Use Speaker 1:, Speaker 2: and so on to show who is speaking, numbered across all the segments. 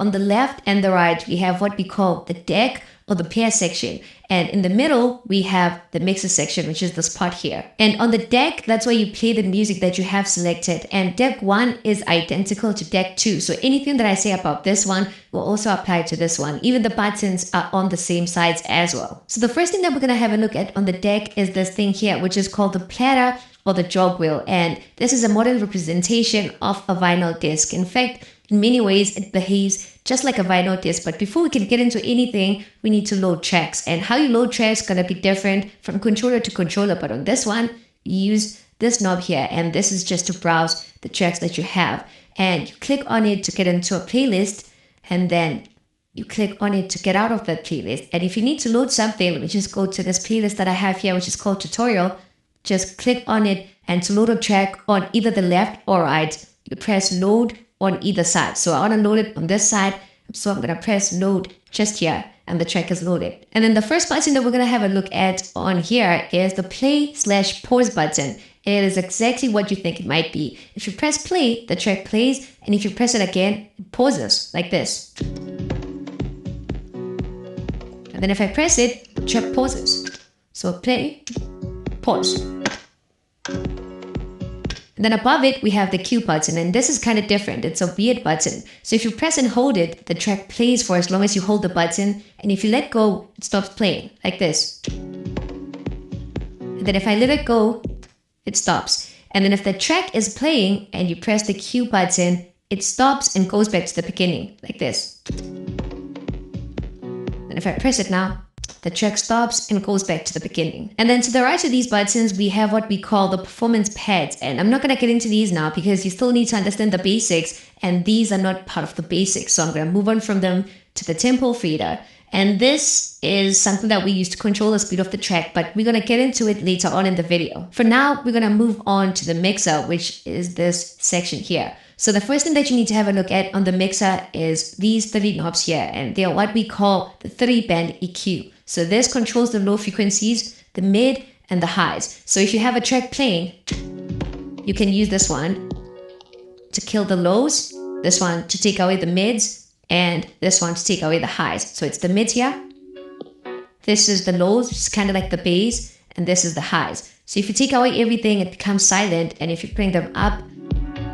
Speaker 1: On the left and the right, we have what we call the deck or the pair section. And in the middle, we have the mixer section, which is this part here. And on the deck, that's where you play the music that you have selected. And deck 1 is identical to deck 2. So anything that I say about this one will also apply to this one. Even the buttons are on the same sides as well. So the first thing that we're going to have a look at on the deck is this thing here, which is called the platter or the jog wheel. And this is a modern representation of a vinyl disc. In fact, in many ways, it behaves just like a vinyl disc. But before we can get into anything, we need to load tracks. And how you load tracks is going to be different from controller to controller. But on this one, you use this knob here. And this is just to browse the tracks that you have. And you click on it to get into a playlist. And then you click on it to get out of that playlist. And if you need to load something, let me just go to this playlist that I have here, which is called tutorial. Just click on it, and to load a track on either the left or right, you press load on either side. So I want to load it on this side, so I'm going to press load just here, and the track is loaded. And then the first button that we're going to have a look at on here is the play/pause button. It is exactly what you think it might be. If you press play, the track plays, and if you press it again, it pauses like this. And then if I press it, the track pauses. So play, pause. And then above it, we have the Q button, and this is kind of different. It's a weird button. So if you press and hold it, the track plays for as long as you hold the button. And if you let go, it stops playing like this. And then if I let it go, it stops. And then if the track is playing and you press the Q button, it stops and goes back to the beginning like this. And if I press it now, the track stops and goes back to the beginning. And then to the right of these buttons, we have what we call the performance pads. And I'm not going to get into these now because you still need to understand the basics. And these are not part of the basics. So I'm going to move on from them to the tempo fader. And this is something that we use to control the speed of the track, but we're going to get into it later on in the video. For now, we're going to move on to the mixer, which is this section here. So the first thing that you need to have a look at on the mixer is these 3 knobs here, and they are what we call the 3-band EQ. So this controls the low frequencies, the mid, and the highs. So if you have a track playing, you can use this one to kill the lows, this one to take away the mids, and this one to take away the highs. So it's the mids here. This is the lows, which is kind of like the bass, and this is the highs. So if you take away everything, it becomes silent, and if you bring them up,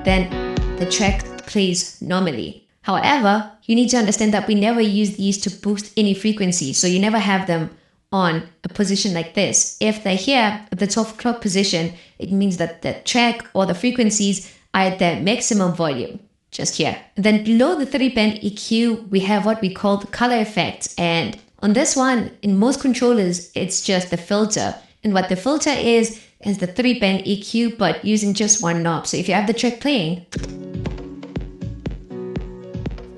Speaker 1: then the track plays normally. However, you need to understand that we never use these to boost any frequency, so you never have them on a position like this. If they're here at the 12 o'clock position, it means that the track or the frequencies are at their maximum volume, just here. And then below the 3-band EQ, we have what we call the color effect. And on this one, in most controllers, it's just the filter. And what the filter is the 3-band EQ, but using just one knob. So if you have the track playing,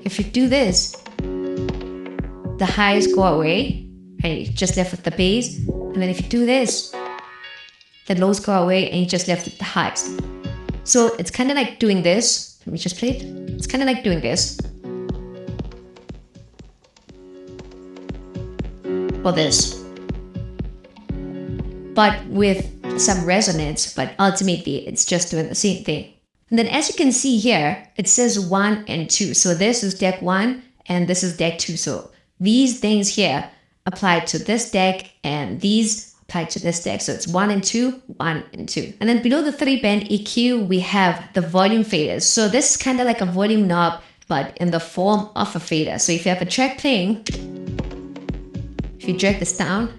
Speaker 1: if you do this, the highs go away, and you're just left with the bass. And then if you do this, the lows go away, and you're just left with the highs. So it's kind of like doing this. Let me just play it. It's kind of like doing this. Or this. But with some resonance, but ultimately it's just doing the same thing. And then as you can see here, it says 1 and 2. So this is deck 1 and this is deck 2. So these things here apply to this deck and these apply to this deck. So it's 1 and 2, 1 and 2. And then below the 3-band EQ, we have the volume faders. So this is kind of like a volume knob, but in the form of a fader. So if you have a track playing, if you drag this down,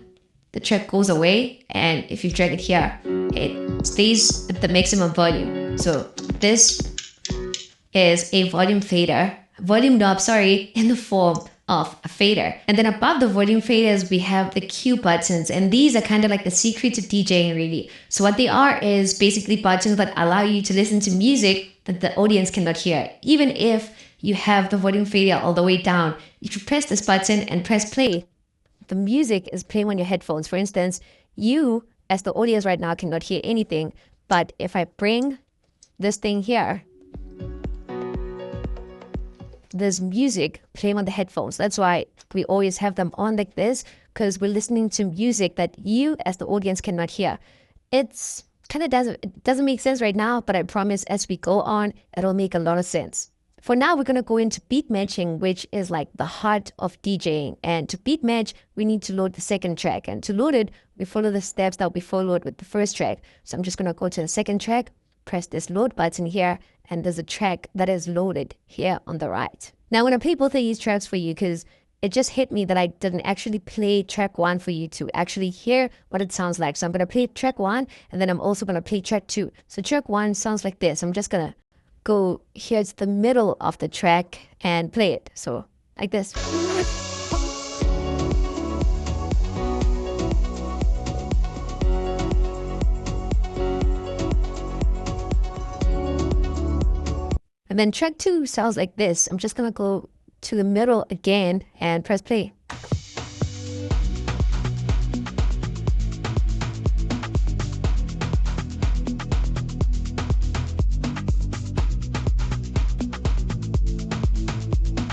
Speaker 1: the track goes away, and if you drag it here, it stays at the maximum volume. So this is a volume knob, in the form of a fader. And then above the volume faders, we have the Q buttons, and these are kind of like the secret to DJing, really. So what they are is basically buttons that allow you to listen to music that the audience cannot hear, even if you have the volume fader all the way down. If you press this button and press play, the music is playing on your headphones. For instance, you as the audience right now cannot hear anything, but if I bring this thing here, there's music playing on the headphones. That's why we always have them on like this, because we're listening to music that you as the audience cannot hear. It doesn't make sense right now, but I promise as we go on, it'll make a lot of sense. For now, we're going to go into beat matching, which is like the heart of DJing. And to beat match, we need to load the second track. And to load it, we follow the steps that we followed with the first track. So I'm just going to go to the second track, press this load button here, and there's a track that is loaded here on the right. Now I'm going to play both of these tracks for you because it just hit me that I didn't actually play track 1 for you to actually hear what it sounds like. So I'm going to play track 1, and then I'm also going to play track 2. So track 1 sounds like this. I'm just going to go here to the middle of the track and play it. So like this. And then track 2 sounds like this. I'm just gonna go to the middle again and press play.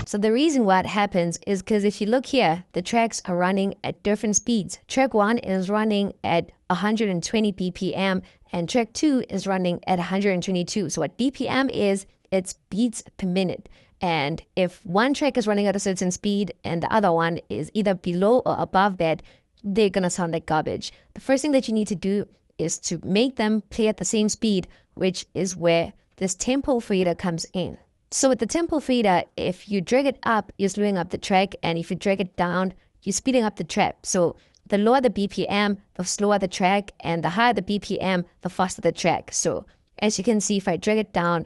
Speaker 1: So the reason why it happens is because if you look here, the tracks are running at different speeds. Track 1 is running at 120 BPM and track 2 is running at 122. So what BPM is, it's beats per minute. And if one track is running at a certain speed and the other one is either below or above that, they're gonna sound like garbage. The first thing that you need to do is to make them play at the same speed, which is where this tempo fader comes in. So with the tempo fader, if you drag it up, you're slowing up the track, and if you drag it down, you're speeding up the track. So the lower the BPM, the slower the track, and the higher the BPM, the faster the track. So as you can see, if I drag it down,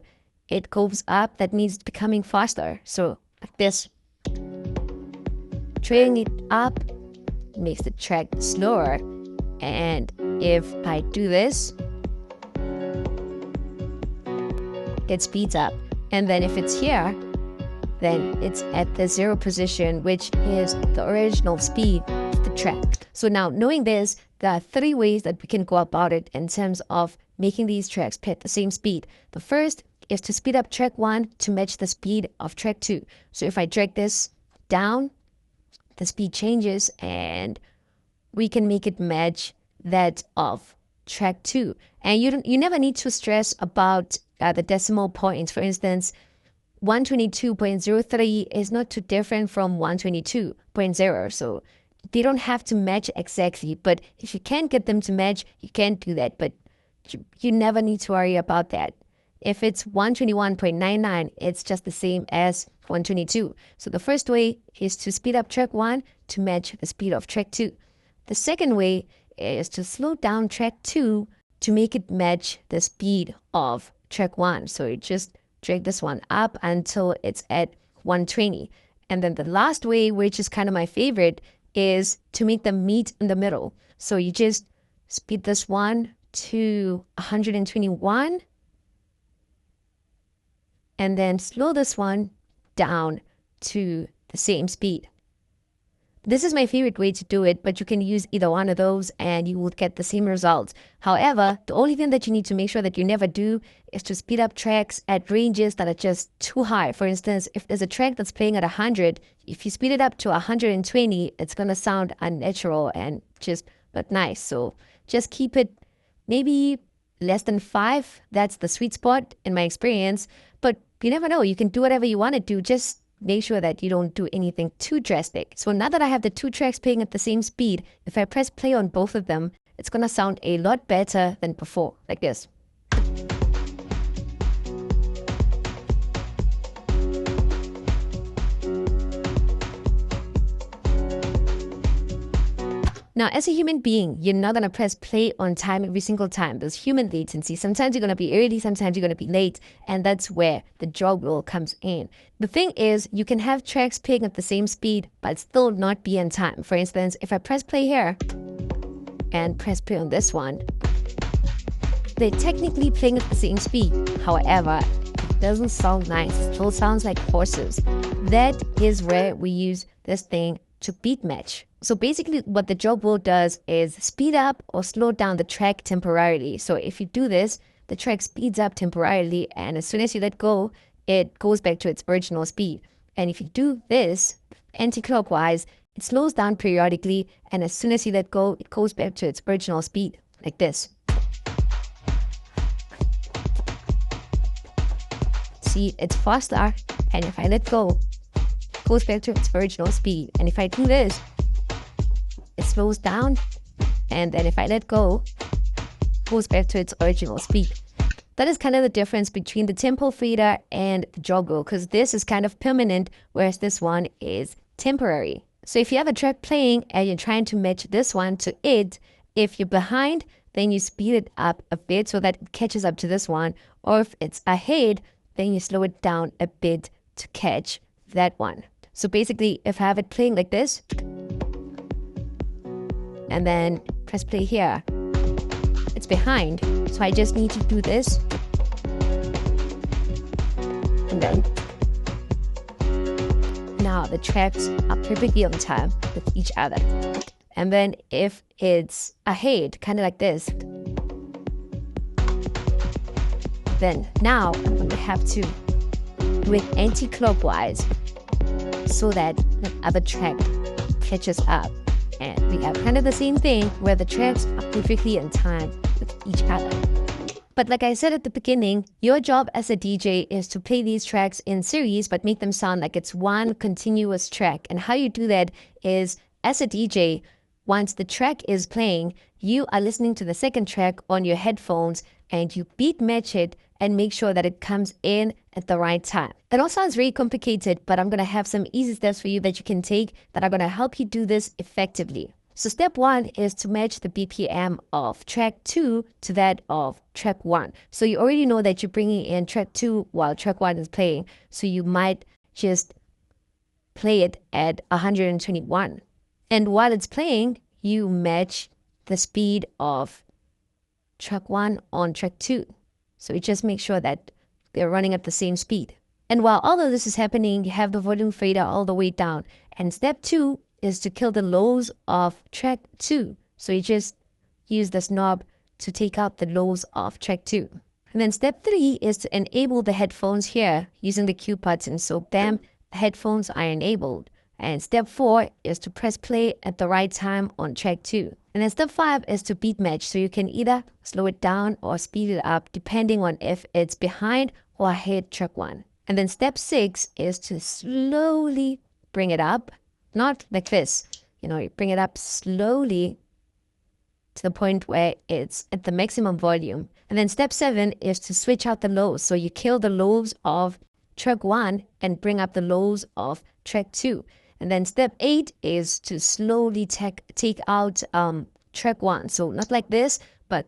Speaker 1: it goes up. That means it's becoming faster. So like this. Dragging it up makes the track slower. And if I do this, it speeds up. And then if it's here, then it's at the 0 position, which is the original speed of the track. So now knowing this, there are 3 ways that we can go about it in terms of making these tracks play at the same speed. The first is to speed up track 1 to match the speed of track 2. So if I drag this down, the speed changes and we can make it match that of track 2. And you never need to stress about the decimal points. For instance, 122.03 is not too different from 122.0. So they don't have to match exactly. But if you can't get them to match, you can do that. But you never need to worry about that. If it's 121.99, it's just the same as 122. So the first way is to speed up track 1 to match the speed of track 2. The second way is to slow down track 2 to make it match the speed of track 1. So you just drag this one up until it's at 120. And then the last way, which is kind of my favorite, is to make them meet in the middle. So you just speed this one to 121 and then slow this one down to the same speed. This is my favorite way to do it, but you can use either one of those and you will get the same results. However, the only thing that you need to make sure that you never do is to speed up tracks at ranges that are just too high. For instance, if there's a track that's playing at 100, if you speed it up to 120, it's going to sound unnatural and just not nice. So just keep it maybe less than 5. That's the sweet spot in my experience. But you never know. You can do whatever you want to do. Just make sure that you don't do anything too drastic. So now that I have the 2 tracks playing at the same speed, if I press play on both of them, it's going to sound a lot better than before, like this. Now, as a human being, you're not going to press play on time every single time. There's human latency. Sometimes you're going to be early, sometimes you're going to be late, and that's where the job rule comes in. The thing is, you can have tracks playing at the same speed, but still not be on time. For instance, if I press play here and press play on this one, they're technically playing at the same speed. However, it doesn't sound nice. It still sounds like horses. That is where we use this thing to beat match. So basically what the job rule does is speed up or slow down the track temporarily. So if you do this, the track speeds up temporarily, and as soon as you let go, it goes back to its original speed. And if you do this anti-clockwise, it slows down periodically, and as soon as you let go, it goes back to its original speed, like this. See, it's faster And if I let go, it goes back to its original speed. And if I do this, it slows down. And then if I let go, it goes back to its original speed. That is kind of the difference between the tempo fader and the joggle, because this is kind of permanent, whereas this one is temporary. So if you have a track playing and you're trying to match this one to it, if you're behind, then you speed it up a bit so that it catches up to this one. Or if it's ahead, then you slow it down a bit to catch that one. So basically, if I have it playing like this, and then press play here, it's behind. So I just need to do this. And then now the tracks are perfectly on time with each other. And then if it's ahead, kind of like this, then now I'm going to have to do it anti-clockwise so that the other track catches up. And we have kind of the same thing where the tracks are perfectly in time with each other. But like I said at the beginning, your job as a DJ is to play these tracks in series but make them sound like it's one continuous track. And how you do that is, as a DJ, once the track is playing, you are listening to the second track on your headphones and you beat match it and make sure that it comes in at the right time. It all sounds very complicated, but I'm going to have some easy steps for you that you can take that are going to help you do this effectively. So step 1 is to match the BPM of track 2 to that of track 1. So you already know that you're bringing in track 2 while track 1 is playing. So you might just play it at 121. And while it's playing, you match the speed of track 1 on track 2. So you just make sure that they're running at the same speed. And while all of this is happening, you have the volume fader all the way down. And step 2 is to kill the lows of track 2. So you just use this knob to take out the lows of track 2. And then step 3 is to enable the headphones here using the Q button. So bam, the headphones are enabled. And step 4 is to press play at the right time on track 2. And then step 5 is to beat match. So you can either slow it down or speed it up depending on if it's behind or ahead track 1. And then step 6 is to slowly bring it up. Not like this, you bring it up slowly to the point where it's at the maximum volume. And then step 7 is to switch out the lows. So you kill the lows of track 1 and bring up the lows of track 2. And then step 8 is to slowly take out track 1. So not like this, but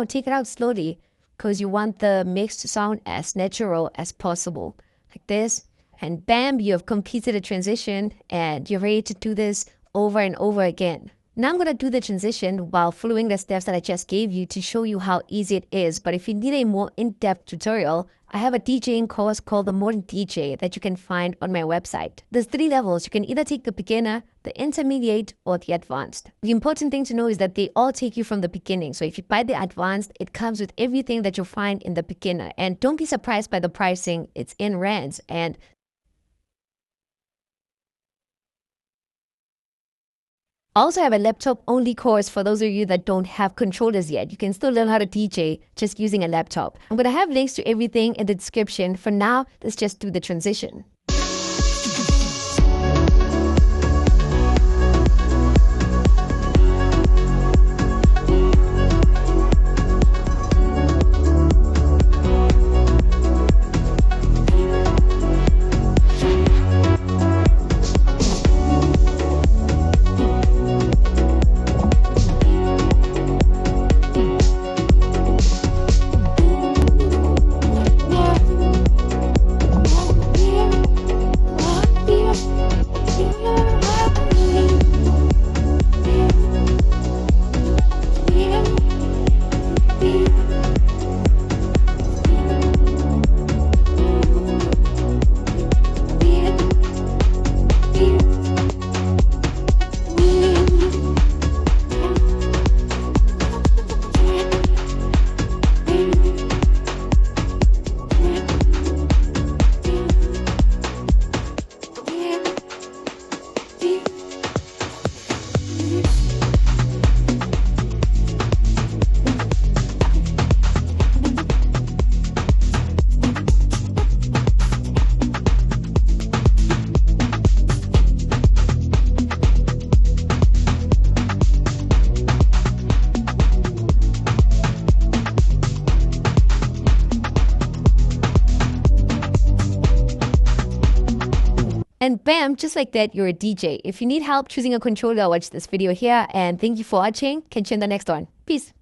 Speaker 1: take it out slowly because you want the mix to sound as natural as possible. Like this. And bam, you have completed a transition and you're ready to do this over and over again. Now I'm going to do the transition while following the steps that I just gave you to show you how easy it is. But if you need a more in-depth tutorial, I have a DJing course called The Modern DJ that you can find on my website. There's 3 levels. You can either take the beginner, the intermediate, or the advanced. The important thing to know is that they all take you from the beginning. So if you buy the advanced, it comes with everything that you'll find in the beginner. And don't be surprised by the pricing. It's in rands. And I also have a laptop-only course for those of you that don't have controllers yet. You can still learn how to DJ just using a laptop. I'm going to have links to everything in the description. For now, let's just do the transition. And bam, just like that, you're a DJ. If you need help choosing a controller, watch this video here. And thank you for watching. Catch you in the next one. Peace.